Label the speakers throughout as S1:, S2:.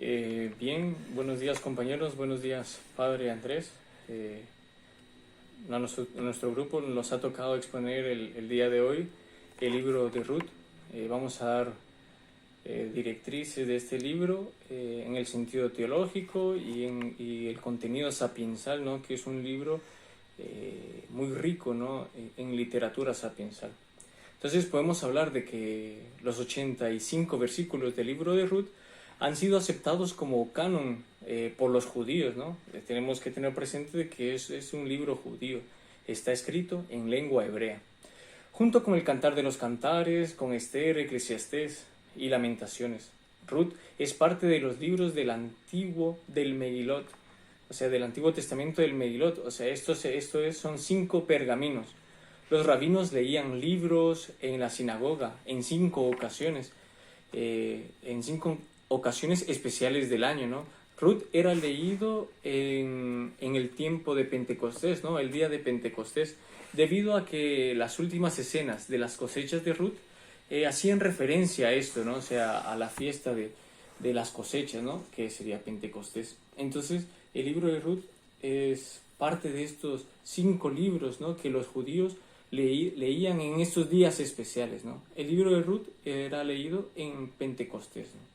S1: Bien, buenos días compañeros, buenos días Padre Andrés. A nuestro grupo nos ha tocado exponer el día de hoy el libro de Ruth. Vamos a dar directrices de este libro en el sentido teológico y el contenido sapiensal, ¿no? Que es un libro muy rico, ¿no? En literatura sapiensal. Entonces podemos hablar de que los 85 versículos del libro de Ruth han sido aceptados como canon por los judíos, ¿no? Tenemos que tener presente de que es un libro judío, está escrito en lengua hebrea, junto con el Cantar de los Cantares, con Esther, Eclesiastés y Lamentaciones. Ruth es parte de los libros del Megilot, o sea, del Antiguo Testamento del Megilot, o sea, son 5 pergaminos. Los rabinos leían libros en la sinagoga en 5 ocasiones, en 5 ocasiones especiales del año, ¿no? Ruth era leído en el tiempo de Pentecostés, ¿no? El día de Pentecostés, debido a que las últimas escenas de las cosechas de Ruth hacían referencia a esto, ¿no? O sea, a la fiesta de las cosechas, ¿no? Que sería Pentecostés. Entonces, el libro de Ruth es parte de estos 5 libros, ¿no? Que los judíos leían en estos días especiales, ¿no? El libro de Ruth era leído en Pentecostés, ¿no?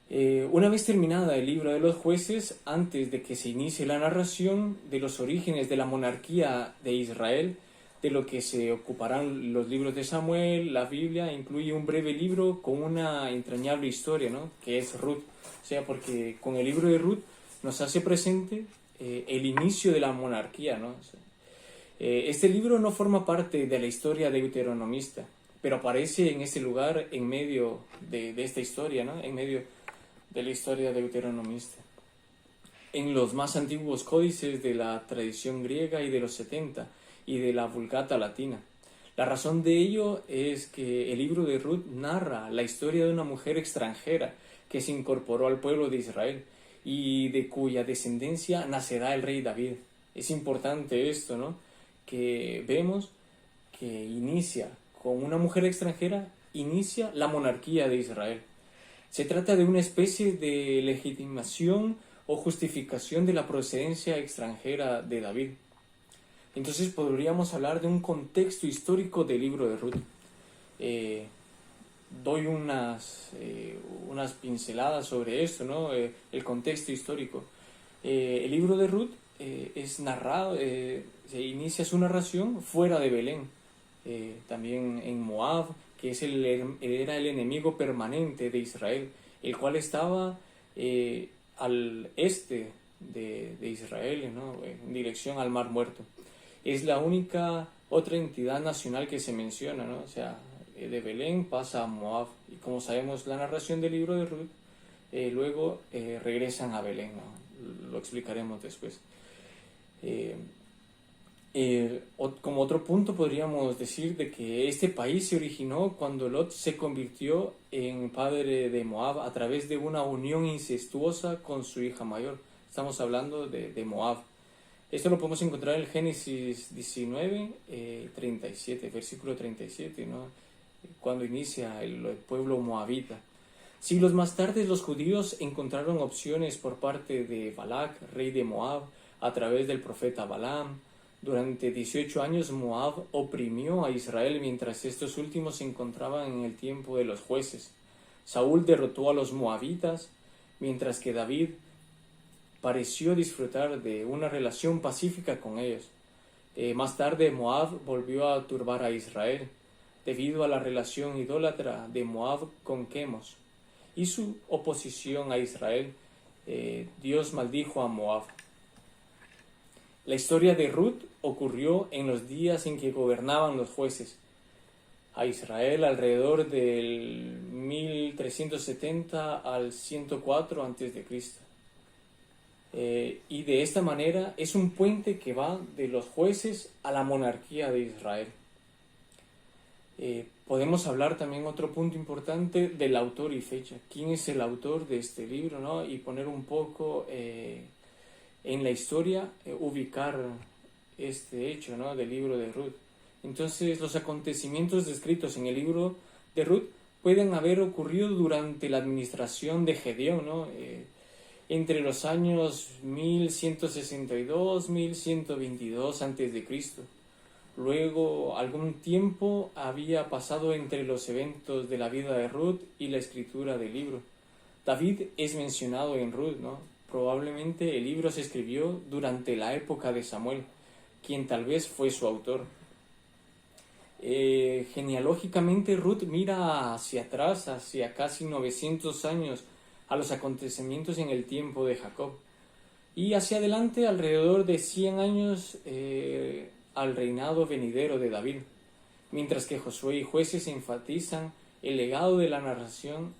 S1: Una vez terminada el libro de los jueces, antes de que se inicie la narración de los orígenes de la monarquía de Israel, de lo que se ocuparán los libros de Samuel, la Biblia incluye un breve libro con una entrañable historia, ¿no? Que es Ruth. O sea, porque con el libro de Ruth nos hace presente el inicio de la monarquía, ¿no? O sea, este libro no forma parte de la historia deuteronomista, pero aparece en ese lugar en medio de esta historia, ¿no? En medio de la historia deuteronomista. En los más antiguos códices de la tradición griega y de los 70 y de la Vulgata latina. La razón de ello es que el libro de Ruth narra la historia de una mujer extranjera que se incorporó al pueblo de Israel y de cuya descendencia nacerá el rey David. Es importante esto, ¿no? Que vemos que inicia con una mujer extranjera, inicia la monarquía de Israel. Se trata de una especie de legitimación o justificación de la procedencia extranjera de David. Entonces podríamos hablar de un contexto histórico del libro de Ruth. Doy unas pinceladas sobre esto, ¿no? El contexto histórico. El libro de Ruth es narrado, se inicia su narración fuera de Belén, también en Moab, que era el enemigo permanente de Israel, el cual estaba al este de Israel, ¿no? En dirección al Mar Muerto. Es la única otra entidad nacional que se menciona, ¿no? O sea, de Belén pasa a Moab, y como sabemos la narración del libro de Ruth, luego regresan a Belén, ¿no? Lo explicaremos después. Como otro punto podríamos decir de que este país se originó cuando Lot se convirtió en padre de Moab a través de una unión incestuosa con su hija mayor. Estamos hablando de Moab. Esto lo podemos encontrar en Génesis 19, 37, versículo 37, ¿no? Cuando inicia el pueblo moabita. Siglos más tarde los judíos encontraron opciones por parte de Balac, rey de Moab, a través del profeta Balaam. Durante 18 años Moab oprimió a Israel mientras estos últimos se encontraban en el tiempo de los jueces. Saúl derrotó a los moabitas, mientras que David pareció disfrutar de una relación pacífica con ellos. Más tarde Moab volvió a turbar a Israel, debido a la relación idólatra de Moab con Quemos y su oposición a Israel. Dios maldijo a Moab. La historia de Ruth ocurrió en los días en que gobernaban los jueces a Israel alrededor del 1370 al 104 a.C. Y de esta manera es un puente que va de los jueces a la monarquía de Israel. Podemos hablar también otro punto importante del autor y fecha. ¿Quién es el autor de este libro, ¿no? Y poner un poco en la historia, ubicar este hecho, ¿no? Del libro de Ruth. Entonces, los acontecimientos descritos en el libro de Ruth pueden haber ocurrido durante la administración de Gedeón, ¿no? Entre los años 1162-1122 a.C. Luego, algún tiempo había pasado entre los eventos de la vida de Ruth y la escritura del libro. David es mencionado en Ruth, ¿no? Probablemente el libro se escribió durante la época de Samuel, quien tal vez fue su autor. Genealógicamente, Ruth mira hacia atrás, hacia casi 900 años, a los acontecimientos en el tiempo de Jacob, y hacia adelante alrededor de 100 años al reinado venidero de David, mientras que Josué y Jueces enfatizan el legado de la nación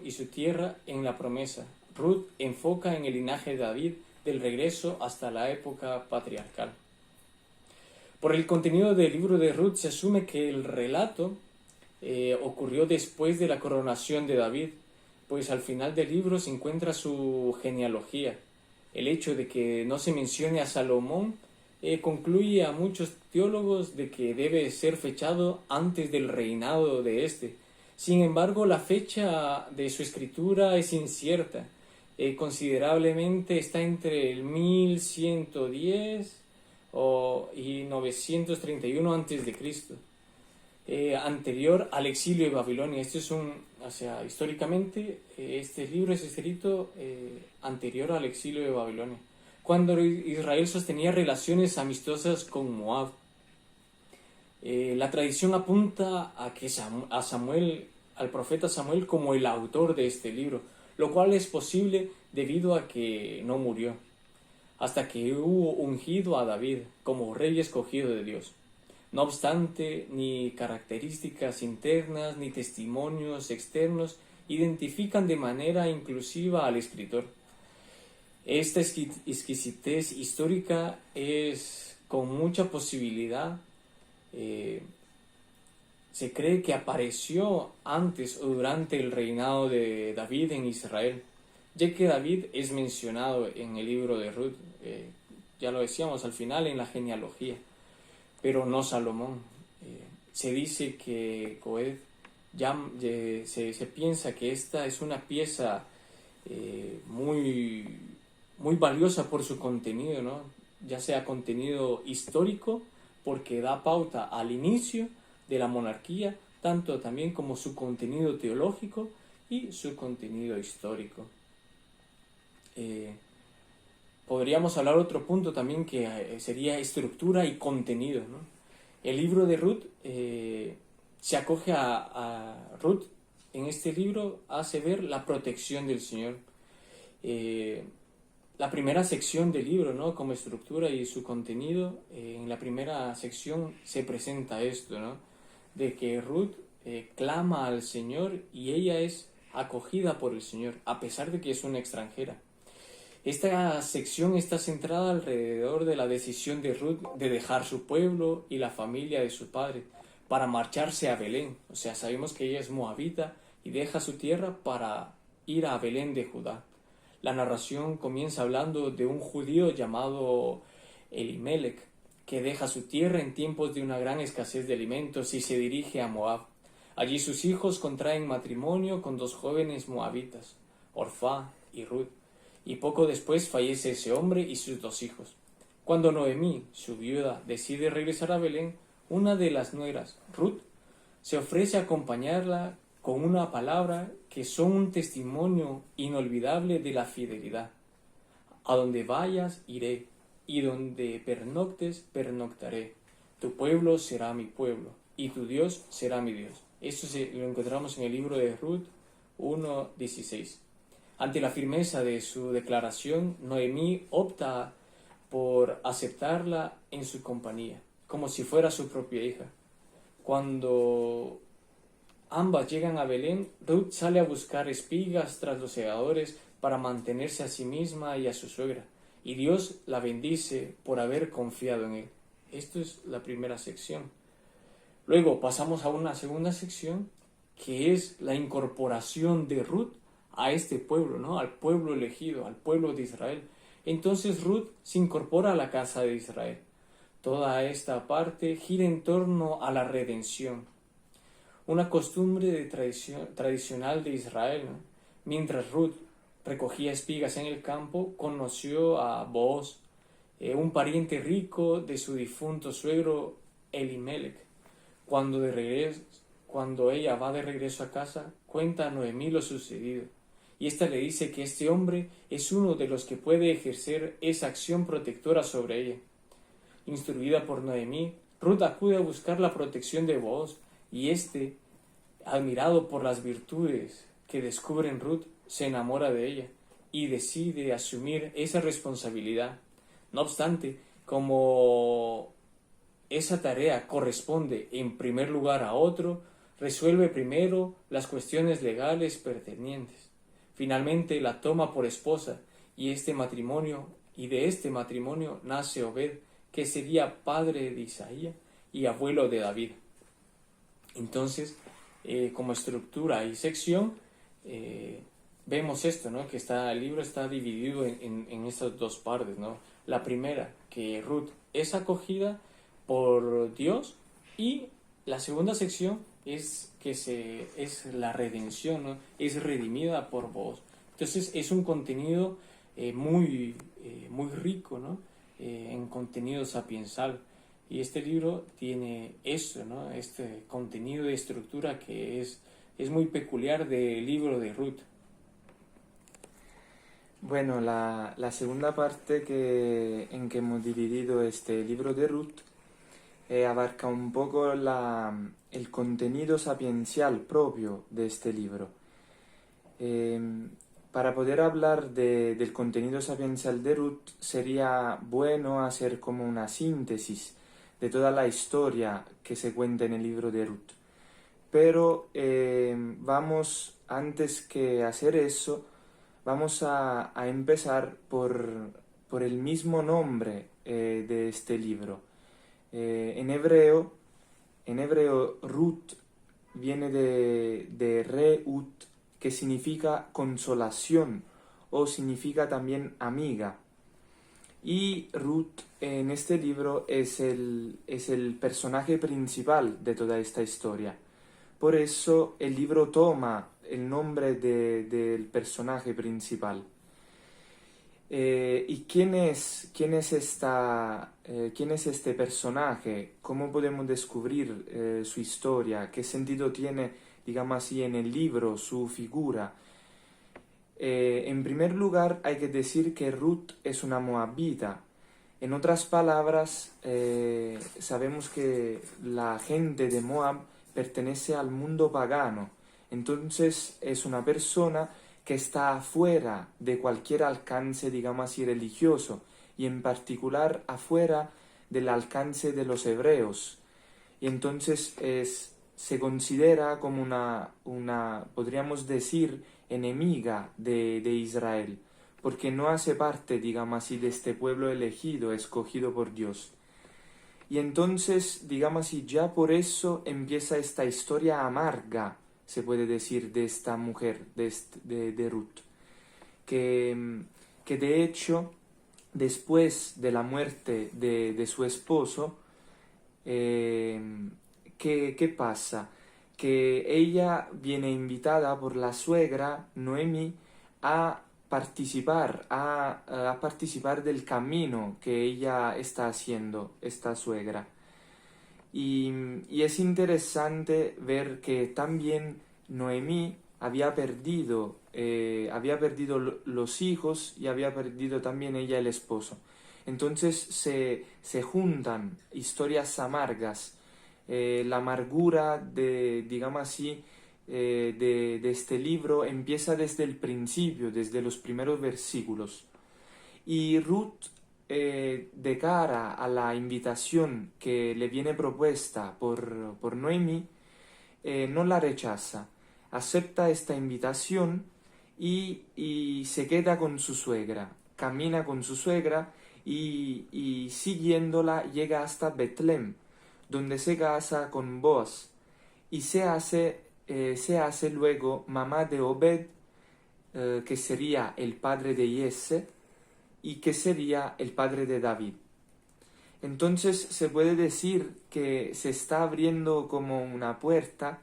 S1: y su tierra en la promesa. Ruth enfoca en el linaje de David del regreso hasta la época patriarcal. Por el contenido del libro de Ruth se asume que el relato ocurrió después de la coronación de David, pues al final del libro se encuentra su genealogía. El hecho de que no se mencione a Salomón concluye a muchos teólogos de que debe ser fechado antes del reinado de este. Sin embargo, la fecha de su escritura es incierta. Considerablemente está entre el 1110 y 931 a.C., anterior al exilio de Babilonia. Históricamente, este libro es escrito anterior al exilio de Babilonia, cuando Israel sostenía relaciones amistosas con Moab. La tradición apunta al profeta Samuel como el autor de este libro, lo cual es posible debido a que no murió, hasta que hubo ungido a David como rey escogido de Dios. No obstante, ni características internas ni testimonios externos identifican de manera inclusiva al escritor. Esta exquisitez histórica es con mucha posibilidad. Se cree que apareció antes o durante el reinado de David en Israel, ya que David es mencionado en el libro de Ruth, ya lo decíamos al final en la genealogía, pero no Salomón. Se dice que Goed se piensa que esta es una pieza muy, muy valiosa por su contenido, ¿no? Ya sea contenido histórico, porque da pauta al inicio de la monarquía, tanto también como su contenido teológico y su contenido histórico. Podríamos hablar otro punto también que sería estructura y contenido, ¿no? El libro de Ruth se acoge a Ruth. En este libro hace ver la protección del Señor. La primera sección del libro, ¿no? Como estructura y su contenido, en la primera sección se presenta esto, ¿no? De que Ruth clama al Señor y ella es acogida por el Señor, a pesar de que es una extranjera. Esta sección está centrada alrededor de la decisión de Ruth de dejar su pueblo y la familia de su padre para marcharse a Belén. O sea, sabemos que ella es moabita y deja su tierra para ir a Belén de Judá. La narración comienza hablando de un judío llamado Elimelech, que deja su tierra en tiempos de una gran escasez de alimentos y se dirige a Moab. Allí sus hijos contraen matrimonio con dos jóvenes moabitas, Orfá y Ruth, y poco después fallece ese hombre y sus dos hijos. Cuando Noemí, su viuda, decide regresar a Belén, una de las nueras, Ruth, se ofrece a acompañarla con una palabra que son un testimonio inolvidable de la fidelidad. A donde vayas iré, y donde pernoctes pernoctaré. Tu pueblo será mi pueblo, y tu Dios será mi Dios. Esto lo encontramos en el libro de Ruth 1:16. Ante la firmeza de su declaración, Noemí opta por aceptarla en su compañía, como si fuera su propia hija. Cuando ambas llegan a Belén, Ruth sale a buscar espigas tras los segadores para mantenerse a sí misma y a su suegra, y Dios la bendice por haber confiado en él. Esto es la primera sección. Luego pasamos a una segunda sección, que es la incorporación de Ruth a este pueblo, ¿no? Al pueblo elegido, al pueblo de Israel. Entonces Ruth se incorpora a la casa de Israel. Toda esta parte gira en torno a la redención. una costumbre tradicional de Israel, ¿no? Mientras Ruth recogía espigas en el campo, conoció a Booz, un pariente rico de su difunto suegro Elimelech. Cuando ella va de regreso a casa, cuenta a Noemí lo sucedido, y ésta le dice que este hombre es uno de los que puede ejercer esa acción protectora sobre ella. Instruida por Noemí, Ruth acude a buscar la protección de Booz, y éste, admirado por las virtudes que descubre en Ruth, se enamora de ella y decide asumir esa responsabilidad. No obstante, como esa tarea corresponde en primer lugar a otro, resuelve primero las cuestiones legales pertinentes. Finalmente la toma por esposa y de este matrimonio nace Obed, que sería padre de Isaías y abuelo de David. Entonces, como estructura y sección, vemos esto, ¿no? Que el libro está dividido en estas dos partes, ¿no? La primera, que Ruth es acogida por Dios, y la segunda sección es es la redención, ¿no? Es redimida por Booz. Entonces es un contenido muy rico, ¿no? En contenido sapiensal. Y este libro tiene eso, ¿no? Este contenido de estructura que es muy peculiar del libro de Ruth.
S2: Bueno, la segunda parte en que hemos dividido este libro de Ruth abarca un poco el contenido sapiencial propio de este libro. Para poder hablar del contenido sapiencial de Ruth, sería bueno hacer como una síntesis de toda la historia que se cuenta en el libro de Ruth. Pero antes que hacer eso, vamos a empezar por el mismo nombre de este libro. En hebreo, Ruth viene de Reut, que significa consolación o significa también amiga. Y Ruth en este libro es el personaje principal de toda esta historia. Por eso el libro toma el nombre del personaje principal. ¿Y quién es este personaje? ¿Cómo podemos descubrir su historia? ¿Qué sentido tiene, digamos así, en el libro su figura? En primer lugar, hay que decir que Ruth es una moabita. En otras palabras, sabemos que la gente de Moab pertenece al mundo pagano. Entonces es una persona que está afuera de cualquier alcance, digamos así, religioso, y en particular afuera del alcance de los hebreos. Y entonces se considera como una, podríamos decir, enemiga de Israel, porque no hace parte, digamos así, de este pueblo elegido, escogido por Dios. Y entonces, digamos así, ya por eso empieza esta historia amarga, se puede decir, de esta mujer, de Ruth, que de hecho, después de la muerte de su esposo, ¿qué pasa? Que ella viene invitada por la suegra Noemí a participar del camino que ella está haciendo, esta suegra. Y es interesante ver que también Noemí había perdido los hijos y había perdido también ella el esposo. Entonces se juntan historias amargas, la amargura digamos así, de este libro empieza desde el principio, desde los primeros versículos. Y Ruth, de cara a la invitación que le viene propuesta por Noemí, no la rechaza, acepta esta invitación y se queda con su suegra, camina con su suegra y siguiéndola llega hasta Betlem, donde se casa con Boaz y se hace luego mamá de Obed, que sería el padre de Yese y que sería el padre de David. Entonces se puede decir que se está abriendo como una puerta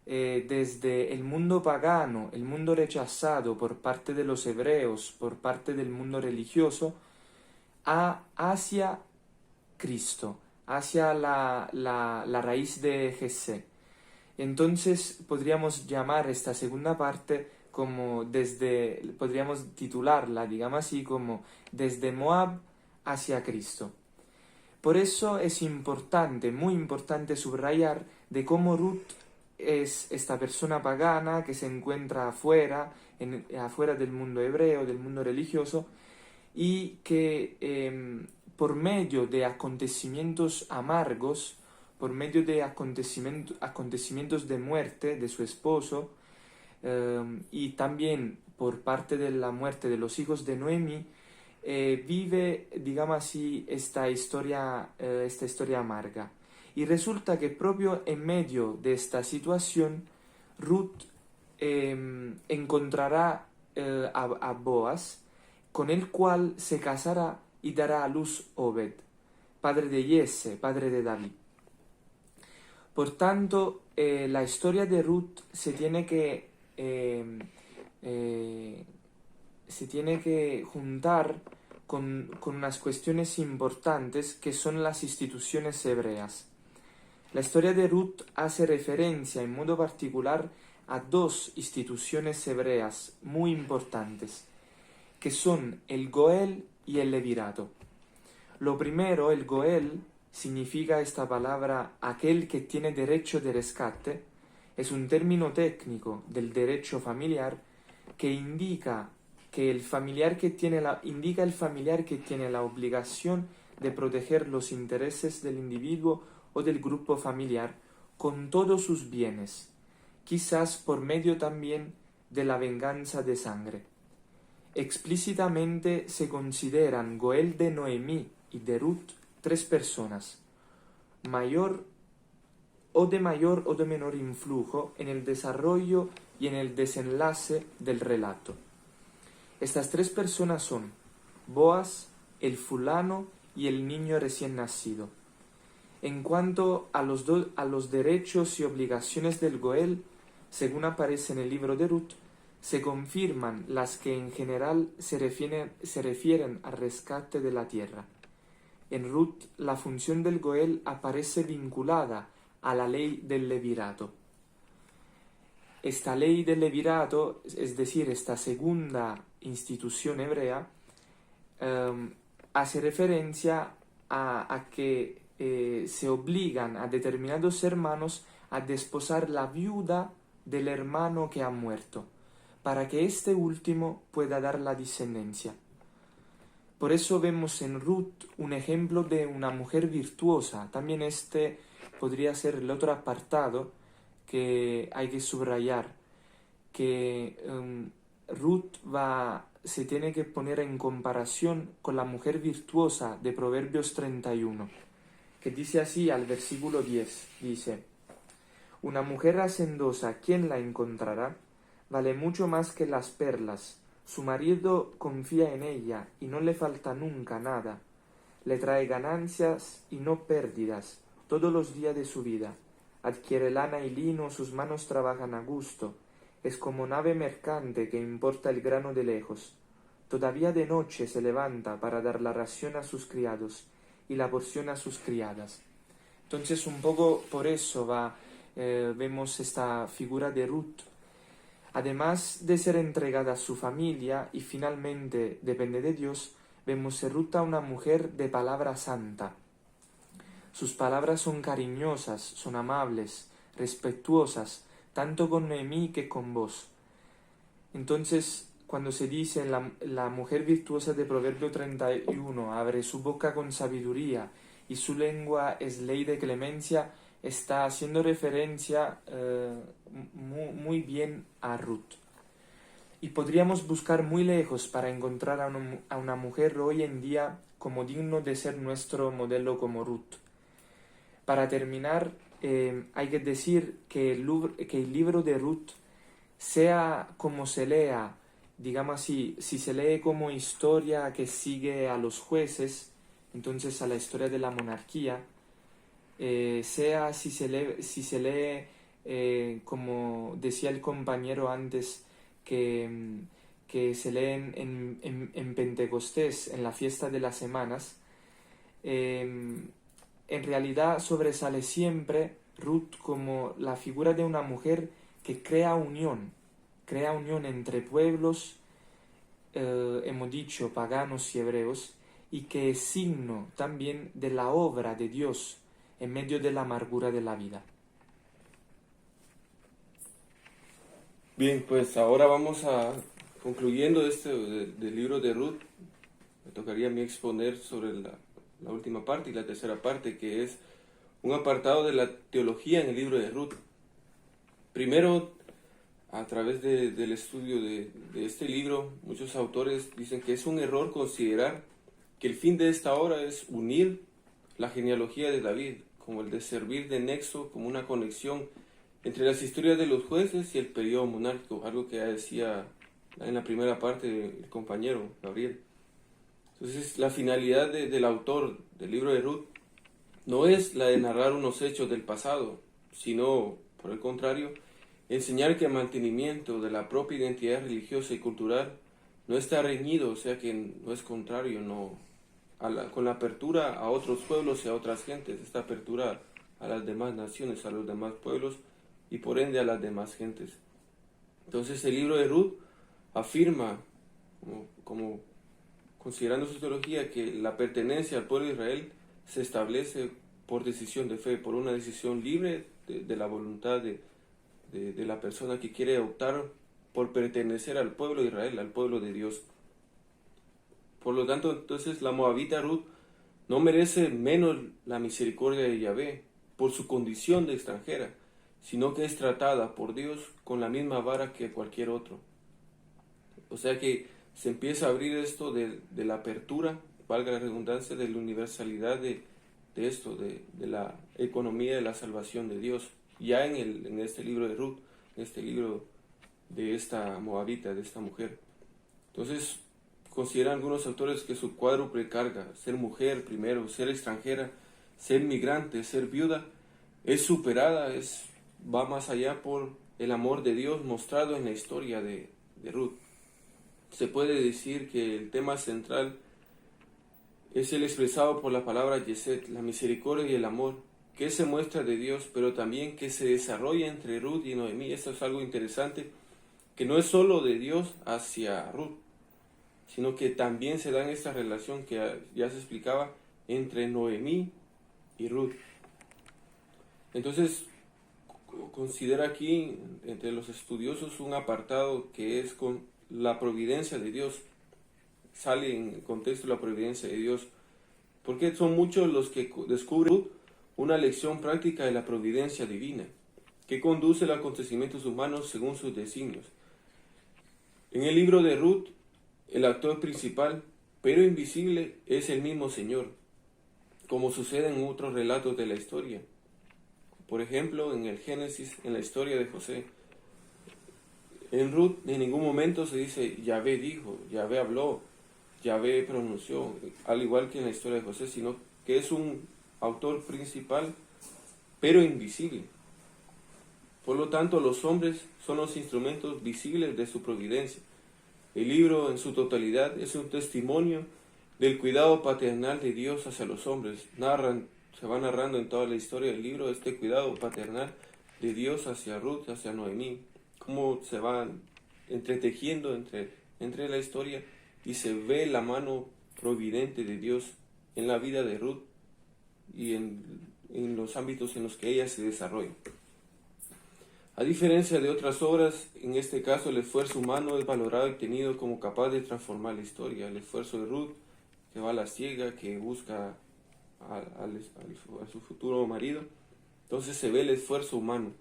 S2: desde el mundo pagano, el mundo rechazado por parte de los hebreos, por parte del mundo religioso, hacia Cristo, hacia la raíz de Jesé. Entonces podríamos llamar esta segunda parte como podríamos titularla, digamos así, como desde Moab hacia Cristo. Por eso es importante, muy importante subrayar de cómo Ruth es esta persona pagana que se encuentra afuera del mundo hebreo, del mundo religioso, y que por medio de acontecimientos amargos, por medio de acontecimientos de muerte de su esposo, y también por parte de la muerte de los hijos de Noemi, vive, digamos así, esta historia amarga. Y resulta que propio en medio de esta situación, Ruth encontrará a Boaz, con el cual se casará y dará a luz Obed, padre de Yese, padre de David. Por tanto, la historia de Ruth se tiene que juntar con unas cuestiones importantes que son las instituciones hebreas. La historia de Ruth hace referencia en modo particular a dos instituciones hebreas muy importantes, que son el Goel y el Levirato. Lo primero, el Goel, significa esta palabra aquel que tiene derecho de rescate. Es un término técnico del derecho familiar que indica el familiar que tiene la obligación de proteger los intereses del individuo o del grupo familiar con todos sus bienes, quizás por medio también de la venganza de sangre. Explícitamente se consideran Goel de Noemí y de Ruth tres personas, mayor o de menor influjo en el desarrollo y en el desenlace del relato. Estas tres personas son Boaz, el fulano y el niño recién nacido. En cuanto a los derechos y obligaciones del Goel, según aparece en el libro de Ruth, se confirman las que en general se refieren al rescate de la tierra. En Ruth, la función del Goel aparece vinculada a la ley del Levirato. Esta ley del Levirato, es decir, esta segunda institución hebrea, hace referencia a que se obligan a determinados hermanos a desposar la viuda del hermano que ha muerto, para que este último pueda dar la descendencia. Por eso vemos en Ruth un ejemplo de una mujer virtuosa. También este podría ser el otro apartado que hay que subrayar, que Ruth se tiene que poner en comparación con la mujer virtuosa de Proverbios 31, que dice así al versículo 10, dice: una mujer hacendosa, ¿quién la encontrará? Vale mucho más que las perlas. Su marido confía en ella y no le falta nunca nada. Le trae ganancias y no pérdidas todos los días de su vida. Adquiere lana y lino, sus manos trabajan a gusto. Es como nave mercante que importa el grano de lejos. Todavía de noche se levanta para dar la ración a sus criados y la porción a sus criadas. Entonces un poco por eso vemos esta figura de Ruth. Además de ser entregada a su familia y finalmente depende de Dios, vemos en Ruth a una mujer de palabra santa. Sus palabras son cariñosas, son amables, respetuosas, tanto con Noemí que con vos. Entonces, cuando se dice la mujer virtuosa de Proverbio 31 abre su boca con sabiduría y su lengua es ley de clemencia, está haciendo referencia muy bien a Ruth. Y podríamos buscar muy lejos para encontrar a una mujer hoy en día como digno de ser nuestro modelo como Ruth. Para terminar, hay que decir que el libro de Ruth, sea como se lea, digamos así, si se lee como historia que sigue a los jueces, entonces a la historia de la monarquía, sea si se lee como decía el compañero antes, que se leen en Pentecostés, en la fiesta de las semanas, en realidad sobresale siempre Ruth como la figura de una mujer que crea unión entre pueblos, hemos dicho paganos y hebreos, y que es signo también de la obra de Dios en medio de la amargura de la vida.
S3: Bien, pues ahora vamos a, concluyendo del libro de Ruth, me tocaría a mí exponer sobre la última parte y la tercera parte, que es un apartado de la teología en el libro de Ruth. Primero, a través del estudio de este libro, muchos autores dicen que es un error considerar que el fin de esta obra es unir la genealogía de David, como el de servir de nexo, como una conexión entre las historias de los jueces y el periodo monárquico, algo que ya decía en la primera parte el compañero Gabriel. Entonces, la finalidad del autor del libro de Ruth no es la de narrar unos hechos del pasado, sino, por el contrario, enseñar que el mantenimiento de la propia identidad religiosa y cultural no está reñido, o sea que no es contrario, con la apertura a otros pueblos y a otras gentes, esta apertura a las demás naciones, a los demás pueblos y por ende a las demás gentes. Entonces el libro de Ruth afirma, como considerando su teología, que la pertenencia al pueblo de Israel se establece por decisión de fe, por una decisión libre de la voluntad de la persona que quiere optar por pertenecer al pueblo de Israel, al pueblo de Dios. Por lo tanto, entonces la moabita Ruth no merece menos la misericordia de Yahvé por su condición de extranjera, sino que es tratada por Dios con la misma vara que cualquier otro. O sea que se empieza a abrir esto de la apertura, valga la redundancia, de la universalidad de esto, de la economía de la salvación de Dios, ya en este libro de Ruth, en este libro de esta moabita, de esta mujer. Entonces, consideran algunos autores que su cuádruple carga, ser mujer primero, ser extranjera, ser migrante, ser viuda, es superada, va más allá por el amor de Dios mostrado en la historia de Ruth. Se puede decir que el tema central es el expresado por la palabra Yeset, la misericordia y el amor, que se muestra de Dios, pero también que se desarrolla entre Ruth y Noemí. Esto es algo interesante, que no es solo de Dios hacia Ruth, sino que también se da en esta relación que ya se explicaba entre Noemí y Ruth. Entonces, considera aquí entre los estudiosos un apartado que es con la providencia de Dios. Sale en contexto la providencia de Dios, porque son muchos los que descubren una lección práctica de la providencia divina, que conduce a los acontecimientos humanos según sus designios. En el libro de Ruth, el actor principal, pero invisible, es el mismo Señor, como sucede en otros relatos de la historia. Por ejemplo, en el Génesis, en la historia de José. En Ruth en ningún momento se dice Yahvé dijo, Yahvé habló, Yahvé pronunció, al igual que en la historia de José, sino que es un autor principal, pero invisible. Por lo tanto, los hombres son los instrumentos visibles de su providencia. El libro en su totalidad es un testimonio del cuidado paternal de Dios hacia los hombres. Se va narrando en toda la historia del libro este cuidado paternal de Dios hacia Ruth, hacia Noemí, cómo se van entretejiendo entre la historia y se ve la mano providente de Dios en la vida de Ruth y en los ámbitos en los que ella se desarrolla. A diferencia de otras obras, en este caso el esfuerzo humano es valorado y tenido como capaz de transformar la historia. El esfuerzo de Ruth, que va a la ciega, que busca a su futuro marido, entonces se ve el esfuerzo humano.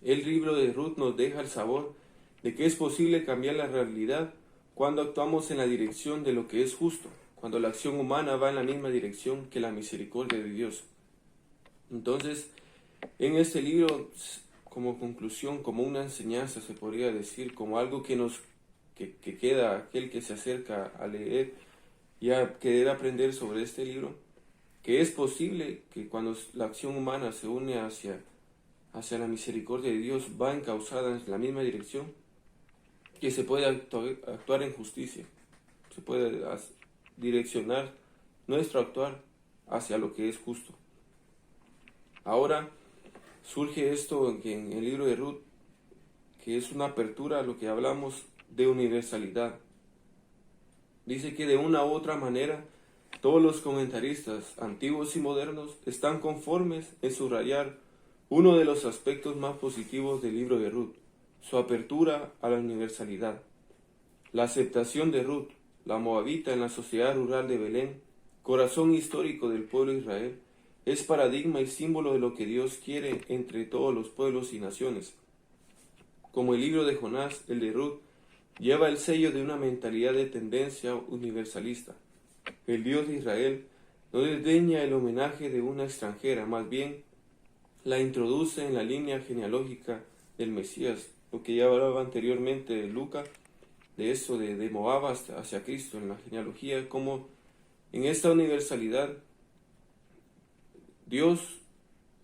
S3: El libro de Ruth nos deja el sabor de que es posible cambiar la realidad cuando actuamos en la dirección de lo que es justo, cuando la acción humana va en la misma dirección que la misericordia de Dios. Entonces, en este libro, como conclusión, como una enseñanza, se podría decir, como algo que queda aquel que se acerca a leer y a querer aprender sobre este libro, que es posible que cuando la acción humana se une hacia hacia la misericordia de Dios va encauzada en la misma dirección, que se puede actuar en justicia, se puede direccionar nuestro actuar hacia lo que es justo. Ahora surge esto en el libro de Ruth, que es una apertura a lo que hablamos de universalidad. Dice que de una u otra manera todos los comentaristas antiguos y modernos están conformes en subrayar uno de los aspectos más positivos del libro de Ruth, su apertura a la universalidad. La aceptación de Ruth, la moabita, en la sociedad rural de Belén, corazón histórico del pueblo de Israel, es paradigma y símbolo de lo que Dios quiere entre todos los pueblos y naciones. Como el libro de Jonás, el de Ruth lleva el sello de una mentalidad de tendencia universalista. El Dios de Israel no desdeña el homenaje de una extranjera, más bien la introduce en la línea genealógica del Mesías, lo que ya hablaba anteriormente de Lucas, de eso de Moab hacia Cristo, en la genealogía, como en esta universalidad Dios,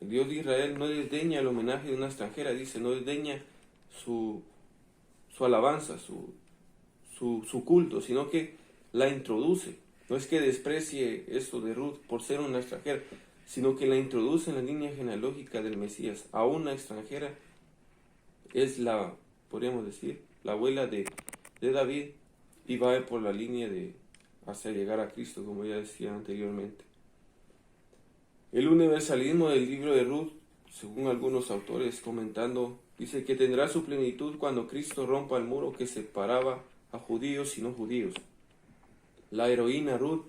S3: el Dios de Israel, no desdeña el homenaje de una extranjera, dice, no desdeña su alabanza, su culto, sino que la introduce. No es que desprecie esto de Ruth por ser una extranjera, sino que la introduce en la línea genealógica del Mesías. A una extranjera es podríamos decir, la abuela de David, y va por la línea hacia llegar a Cristo, como ya decía anteriormente. El universalismo del libro de Ruth, según algunos autores comentando, dice que tendrá su plenitud cuando Cristo rompa el muro que separaba a judíos y no judíos. La heroína Ruth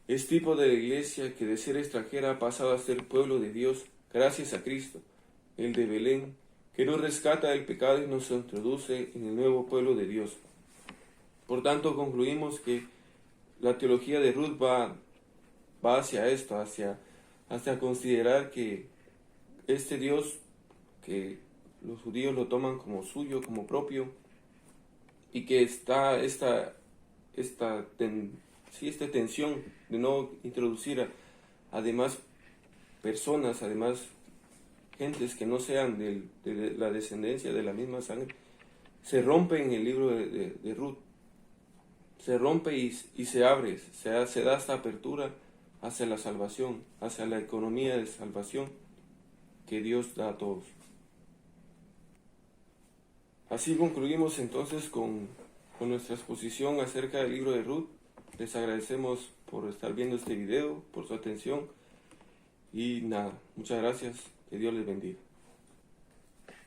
S3: es tipo de la iglesia que de ser extranjera ha pasado a ser pueblo de Dios gracias a Cristo, el de Belén, que nos rescata del pecado y nos introduce en el nuevo pueblo de Dios. Por tanto, concluimos que la teología de Ruth va hacia esto, hacia considerar que este Dios, que los judíos lo toman como suyo, como propio, y que está esta tensión de no introducir además personas, además gentes que no sean de la descendencia de la misma sangre, se rompe en el libro de Ruth, se rompe y se abre, se da esta apertura hacia la salvación, hacia la economía de salvación que Dios da a todos. Así concluimos entonces con nuestra exposición acerca del libro de Ruth. Les agradecemos por estar viendo este video, por su atención, y nada, muchas gracias, que Dios les bendiga.